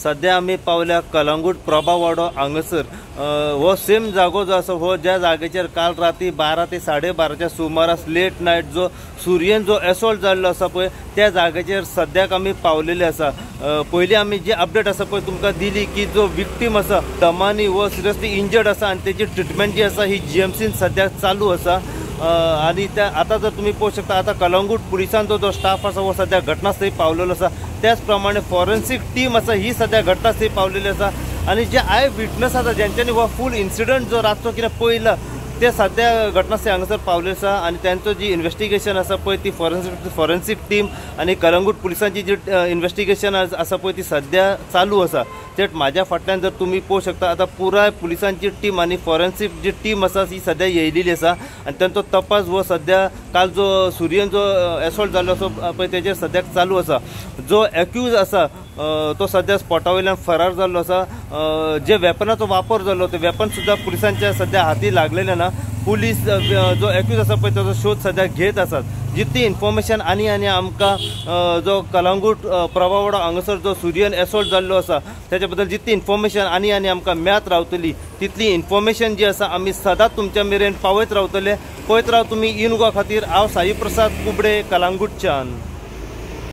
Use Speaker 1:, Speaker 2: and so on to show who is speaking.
Speaker 1: सध्या आम्ही पावल्या कलंगूट प्रभावाडो हांगसर हो सेम जागो जो आसा हो ज्या जागेचेर काल राती 12 ते 12:30च्या सुमारास लेट नाईट जो सूर्यन जो एसॉल्ट जाल्लो आसा पळय त्या जागेचेर सद्याक आमी पावलेले आसा। पयलीं आमी जी अपडेट आसा पळय तुमकां दिली की जो विक्टीम आसा दमानी व सिरियसली इंजर्ड आसा आनी तेजी ट्रिटमेंट जी आसा ही जीएमसीन सद्याक चालू आसा। आणि त्या आता जर तुम्ही पाहू शकता आता कलंगूट पुलिसांचो जो स्टाफ आसा वो सध्या घटनास्थळी पावलेलो आसा। त्याचप्रमाणे फॉरेन्सिक टीम आसा ही सध्या घटनास्थळी पावलेली आसा आणि जे आय विटनेस आसा ज्यांच्यानी हो फूल इन्सिडंट जो रातचो कितें पळयला ते सध्या घटनास्थळी हांगासर पावले आसा आणि त्यांचं जी इन्व्हेस्टिगेशन आसा पळय ती फॉरेन्सिक टीम आणि कलंगूट पुलिसांची जी इन्व्हेस्टिगेशन आसा पळय ती सध्या चालू आसा। थेट माझ्या फाटल्यान जर तुम्ही पळोवंक शकता आता पुराय पुलिसांची टीम आणि फॉरेन्सिक जी टीम आसा ती सध्या येयलेली आसा आणि त्यांचो तपास वो सध्या काल जो सूर्यन जो एसॉल्ट जाल्लो आसा पळय तेजेर सद्याक चालू आसा। जो एक्यूज आसा तो सध्या स्पॉटावयल्यान फरार जाल्लो आसा। जे वेपनाचो वापर जाल्लो ते वेपन सुद्धा पुलिसांच्या सध्या हाती लागलेले ना। पुलीस जो एक्यूज आसा पळय ताचो शोध सध्या घेत आसात। जितली इन्फॉर्मेशन आनी आमकां जो कलंगूट प्रभावाडो हांगासर जो सूर्यन एसॉल्ट जाल्लो आसा त्याच्या बद्दल जितली इन्फॉर्मेशन आनी आमकां मेळत रावतली तितली इन्फॉर्मेशन जी आसा आमी सदांच तुमच्या मेरेन पावयत रावतले। पळयत राव तुम्ही इन गोवा खातीर हांव साई प्रसाद कुबडे कलंगूटच्यान।